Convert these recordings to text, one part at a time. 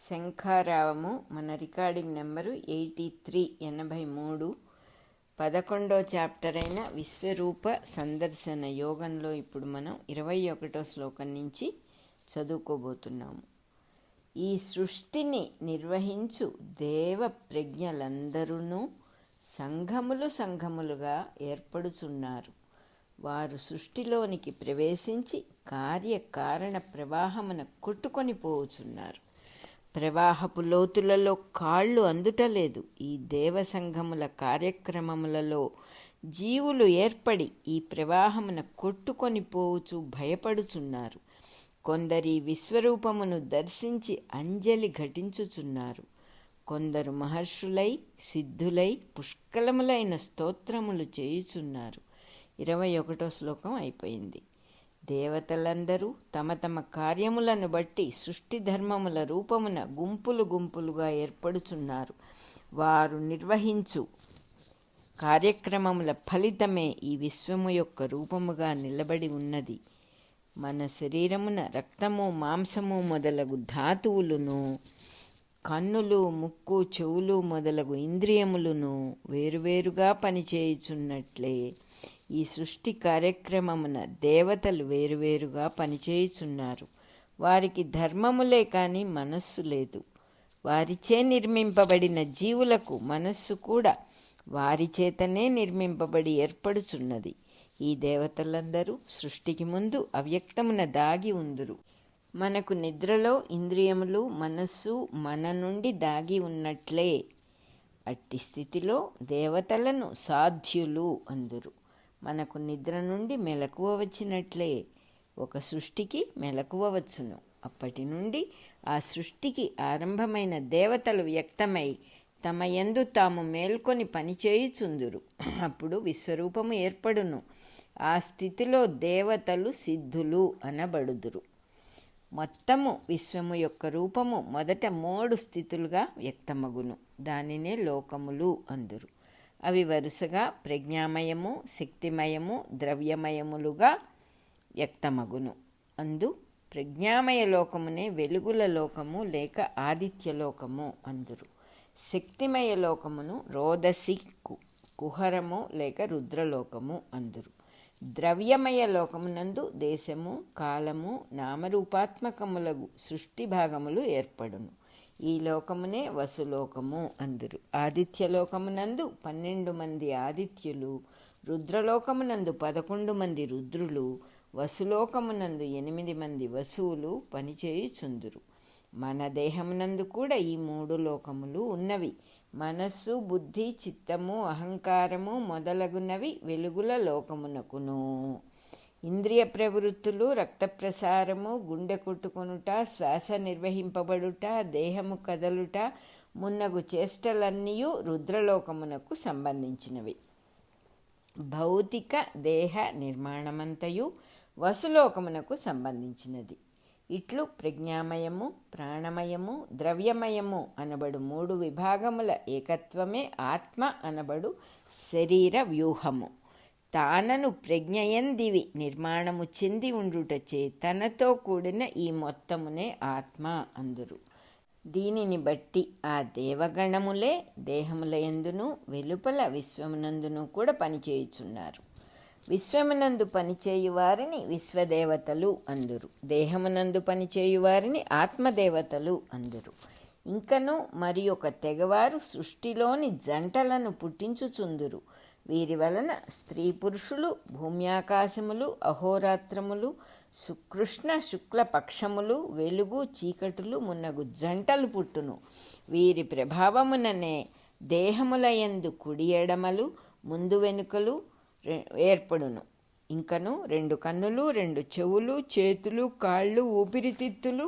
శంఖారావము. మన recording number 83 11వ chapter అయిన విశ్వరూప సందర్శన యోగంలో ఇప్పుడు మనం 21వ శ్లోకం నుంచి చదువుకోబోతున్నాము. ఈ సృష్టిని నిర్వహించు దేవ ప్రజ్ఞలందరూ సంఘములుగా ఏర్పడుచున్నారు. వారు సృష్టిలోనికి ప్రవేశించి కార్యకారణ ప్రవాహమున కొట్టుకొని పోవుచున్నారు. ప్రవాహపు లోతులలో కాళ్ళు అందుటలేదు. ఈ దేవసంఘముల కార్యక్రమములలో జీవులు ఏర్పడి ఈ ప్రవాహమున కొట్టుకొని పోవుచు భయపడుచున్నారు. కొందరి విశ్వరూపమును దర్శించి అంజలి ఘటించుచున్నారు. కొందరు మహర్షులై సిద్ధులై పుష్కలములైన స్తోత్రములు చేయుచున్నారు. 21వ శ్లోకం అయిపోయింది. దేవతలందరూ తమ తమ కార్యములను బట్టి సృష్టి ధర్మముల రూపమున గుంపులుగా ఏర్పడుచున్నారు. వారు నిర్వహించు కార్యక్రమముల ఫలితమే ఈ విశ్వము యొక్క రూపముగా నిలబడి ఉన్నది. మన శరీరమున రక్తము మాంసము మొదలగు ధాతువులను, కన్నులు ముక్కు చెవులు మొదలగు ఇంద్రియములను వేరువేరుగా పనిచేయుచున్నట్లే ఈ సృష్టి కార్యక్రమమున దేవతలు వేరువేరుగా పనిచేయుచున్నారు. వారికి ధర్మములే కానీ మనస్సు లేదు. వారిచే నిర్మింపబడిన జీవులకు మనస్సు కూడా వారి చేతనే నిర్మింపబడి ఏర్పడుచున్నది. ఈ దేవతలందరూ సృష్టికి ముందు అవ్యక్తమున దాగి ఉందురు. మనకు నిద్రలో ఇంద్రియములు మనస్సు మన నుండి దాగి ఉన్నట్లే అట్టి స్థితిలో దేవతలను సాధ్యులు అందురు. మనకు నిద్ర నుండి మెలకువ వచ్చినట్లే ఒక సృష్టికి మెలకువ వచ్చును. అప్పటి నుండి ఆ సృష్టికి ఆరంభమైన దేవతలు వ్యక్తమై తమ యందు తాము మేల్కొని పనిచేయుచుందురు. అప్పుడు విశ్వరూపము ఏర్పడును. ఆ స్థితిలో దేవతలు సిద్ధులు అనబడుదురు. మొత్తము విశ్వము యొక్క రూపము మొదట 3 స్థితులుగా వ్యక్తమగును. దానినే లోకములు అందురు. అవి వరుసగా ప్రజ్ఞామయము, శక్తిమయము, ద్రవ్యమయములుగా వ్యక్తమగును. అందు ప్రజ్ఞామయ లోకమునే వెలుగుల లోకము లేక ఆదిత్యలోకము అందురు. శక్తిమయ లోకమును రోదసి కుహరము లేక రుద్రలోకము అందురు. ద్రవ్యమయ లోకమునందు దేశము, కాలము, నామరూపాత్మకములగు సృష్టి భాగములు ఏర్పడును. ఈ లోకమునే వసులోకము అందురు. ఆదిత్యలోకమునందు 12 మంది ఆదిత్యులు, రుద్రలోకమునందు 11 మంది రుద్రులు, వసులోకమునందు 8 మంది వసువులు పనిచేయుచుందురు. మన దేహమునందు కూడా ఈ 3 లోకములు ఉన్నవి. మనస్సు, బుద్ధి, చిత్తము, అహంకారము మొదలగునవి వెలుగుల లోకమునకును. ఇంద్రియ ప్రవృత్తులు, రక్త ప్రసారము, గుండె కొట్టుకొనుట, శ్వాస నిర్వహింపబడుట, దేహము కదలుట మున్నగు చేష్టలన్నీయు రుద్రలోకమునకు సంబంధించినవి. భౌతిక దేహ నిర్మాణమంతయు వసులోకమునకు సంబంధించినది. ఇట్లు ప్రజ్ఞామయము, ప్రాణమయము, ద్రవ్యమయము అనబడు 3 విభాగముల ఏకత్వమే ఆత్మ అనబడు శరీర వ్యూహము. తానను ప్రజ్ఞయందివి నిర్మాణము చెంది ఉండుటచే తనతో కూడిన ఈ మొత్తమునే ఆత్మ అందురు. దీనిని బట్టి ఆ దేవగణములే దేహముల యందును వెలుపల విశ్వమునందును కూడా పనిచేయుచున్నారు. విశ్వమునందు పనిచేయువారిని విశ్వదేవతలు అందురు. దేహమునందు పనిచేయువారిని ఆత్మదేవతలు అందురు. ఇంకను మరి ఒక తెగవారు సృష్టిలోని జంటలను పుట్టించుచుందురు. వీరి వలన స్త్రీ పురుషులు, భూమ్యాకాశములు, అహోరాత్రములు, కృష్ణ శుక్ల పక్షములు, వెలుగు చీకటులు మున్నగు జంటలు పుట్టును. వీరి ప్రభావముననే దేహములయందు కుడి ఎడమలు, ముందు వెనుకలు ఏర్పడును. ఇంకను 2 కన్నులు, 2 చెవులు, చేతులు, కాళ్ళు, ఊపిరితిత్తులు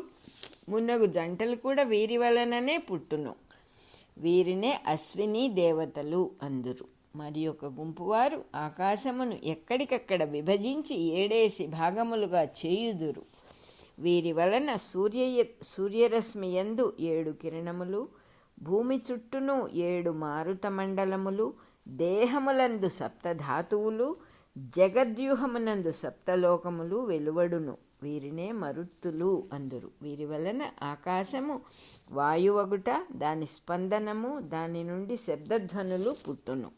మున్నగు జంటలు కూడా వీరి వలననే పుట్టును. వీరినే అశ్విని దేవతలు అందురు. మరి ఒక గుంపు వారు ఆకాశమును ఎక్కడికక్కడ విభజించి 7 భాగములుగా చేయుదురు. వీరి వలన సూర్యరశ్మి యందు 7 కిరణములు, భూమి చుట్టూను 7 మారుత మండలములు, దేహములందు 7 ధాతువులు, జగద్వ్యూహమునందు 7 లోకములు వెలువడును. వీరినే మరుత్తులు అందురు. వీరి వలన ఆకాశము వాయువగుట దాని స్పందనము, దాని నుండి శబ్దధ్వనులు పుట్టును.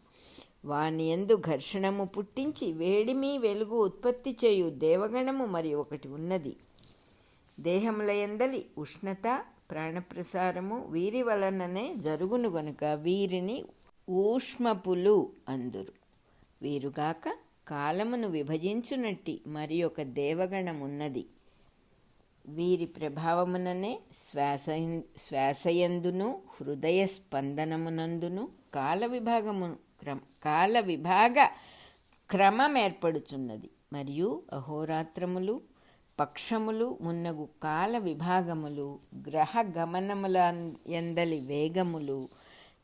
వాని యందు ఘర్షణము పుట్టించి వేడిమి వెలుగు ఉత్పత్తి చేయు దేవగణము మరి ఒకటి ఉన్నది. దేహముల యందలి ఉష్ణత ప్రాణప్రసారము వీరి వలననే జరుగును గనుక వీరిని ఊష్మపులు అందురు. వీరుగాక కాలమును విభజించునట్టి మరి ఒక దేవగణమున్నది. వీరి ప్రభావముననే శ్వాసయందును హృదయ స్పందనమునందును కాల విభాగ క్రమం ఏర్పడుచున్నది. మరియు అహోరాత్రములు పక్షములు మున్నగు కాల విభాగములు గ్రహ గమనముల యందలి వేగములు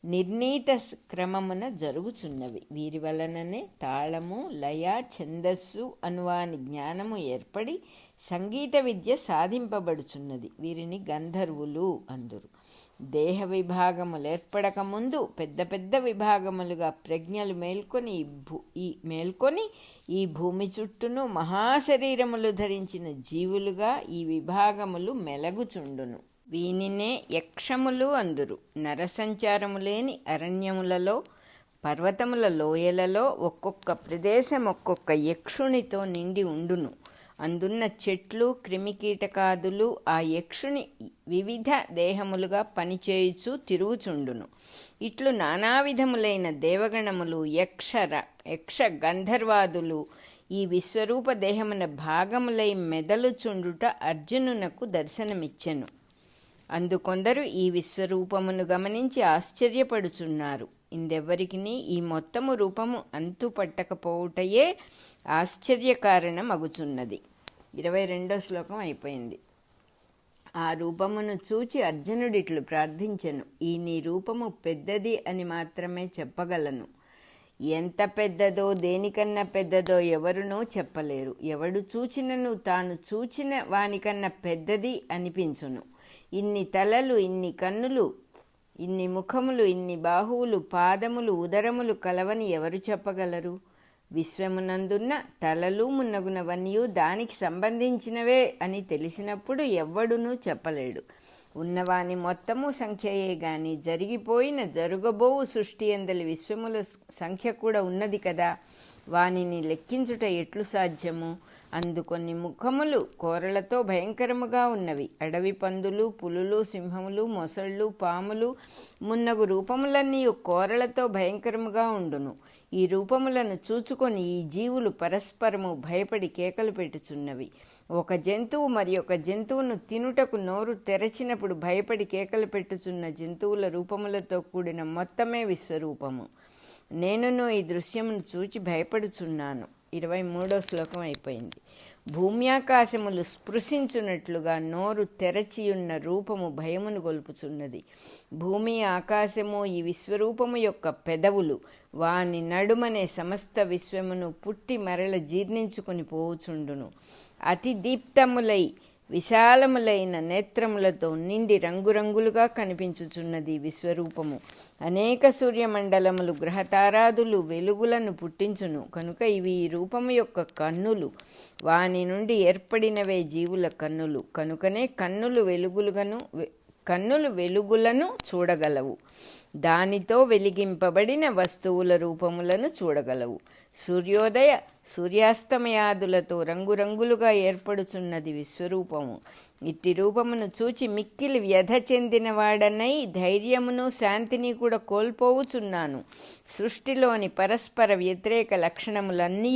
నిర్ణీత క్రమమున జరుగుచున్నవి. వీరి వలననే తాళము లయ ఛందస్సు అనువాని జ్ఞానము ఏర్పడి సంగీత విద్య సాధింపబడుచున్నది. వీరిని గంధర్వులు అందురు. దేహ విభాగములు ఏర్పడక ముందు పెద్ద పెద్ద విభాగములుగా ప్రజ్ఞలు మేల్కొని ఈ భూమి చుట్టూను మహాశరీరములు ధరించిన జీవులుగా ఈ విభాగములు మెలగుచుండును. వీనినే యక్షములు అందురు. నరసంచారము లేని అరణ్యములలో పర్వతముల లోయలలో ఒక్కొక్క ప్రదేశం ఒక్కొక్క యక్షునితో నిండి ఉండును. అందున్న చెట్లు క్రిమికీటకాదులు ఆ యక్షుని వివిధ దేహములుగా పనిచేయుచు తిరుగుచుండును. ఇట్లు నానావిధములైన దేవగణములు యక్ష గంధర్వాదులు ఈ విశ్వరూప దేహమున భాగములై మెదలుచుండుట అర్జునునకు దర్శనమిచ్చెను. అందుకొందరు ఈ విశ్వరూపమును గమనించి ఆశ్చర్యపడుచున్నారు. ఇందెవ్వరికిని ఈ మొత్తము రూపము అంతు పట్టకపోవుటయే ఆశ్చర్యకారణమగుచున్నది. 22వ శ్లోకం అయిపోయింది. ఆ రూపమును చూచి అర్జునుడిట్లు ప్రార్థించెను. ఈ నీ రూపము పెద్దది అని మాత్రమే చెప్పగలను. ఎంత పెద్దదో దేనికన్నా పెద్దదో ఎవరునూ చెప్పలేరు. ఎవడు చూచినను తాను చూచిన వానికన్నా పెద్దది అనిపించును. ఇన్ని తలలు, ఇన్ని కన్నులు, ఇన్ని ముఖములు, ఇన్ని బాహువులు, పాదములు, ఉదరములు కలవని ఎవరు చెప్పగలరు? విశ్వమునందున్న తలలు మున్నగునవన్నీ దానికి సంబంధించినవే అని తెలిసినప్పుడు ఎవ్వడునూ చెప్పలేడు. ఉన్నవాని మొత్తము సంఖ్యయే గాని జరిగిపోయిన జరుగబోవు సృష్టి అందలి విశ్వముల సంఖ్య కూడా ఉన్నది కదా. వానిని లెక్కించుట ఎట్లు సాధ్యము? అందుకొన్ని ముఖములు కోరలతో భయంకరముగా ఉన్నవి. అడవి పందులు, పులులు, సింహములు, మొసళ్ళు, పాములు మున్నగు రూపములన్నీ కోరలతో భయంకరముగా ఉండును. ఈ రూపములను చూచుకొని ఈ జీవులు పరస్పరము భయపడి కేకలు పెట్టుచున్నవి. ఒక జంతువు మరి ఒక జంతువును తినుటకు నోరు తెరచినప్పుడు భయపడి కేకలు పెట్టుచున్న జంతువుల రూపములతో కూడిన మొత్తమే విశ్వరూపము. నేనును ఈ దృశ్యమును చూచి భయపడుచున్నాను. 23వ శ్లోకం అయిపోయింది. భూమ్యాకాశములు స్పృశించున్నట్లుగా నోరు తెరచియున్న రూపము భయమును గొల్పుచున్నది. భూమి ఆకాశము ఈ విశ్వరూపము యొక్క పెదవులు. వాని నడుమనే సమస్త విశ్వమును పుట్టి మరల జీర్ణించుకుని పోవుచుండును. అతి దీప్తములై విశాలములైన నేత్రములతో నిండి రంగురంగులుగా కనిపించుచున్నది విశ్వరూపము. అనేక సూర్యమండలములు గ్రహతారాదులు వెలుగులను పుట్టించును కనుక ఇవి ఈ రూపము యొక్క కన్నులు. వాని నుండి ఏర్పడినవే జీవుల కన్నులు. కనుకనే కన్నులు వెలుగులను చూడగలవు. దానితో వెలిగింపబడిన వస్తువుల రూపములను చూడగలవు. సూర్యోదయ సూర్యాస్తమయాదులతో రంగురంగులుగా ఏర్పడుచున్నది విశ్వరూపము. ఇట్టి రూపమును చూచి మిక్కిలి వ్యధ చెందినవాడనై ధైర్యమును శాంతిని కూడా కోల్పోవుచున్నాను. సృష్టిలోని పరస్పర వ్యతిరేక లక్షణములన్నీ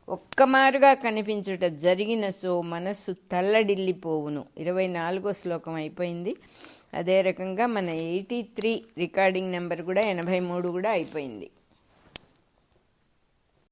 ఒక్కమారుగా కనిపించుట జరిగిన సో మనస్సు తల్లడిల్లిపోవును. 24వ శ్లోకం అయిపోయింది. అదే రకంగా మన 83 రికార్డింగ్ నెంబర్ కూడా 83 కూడా అయిపోయింది.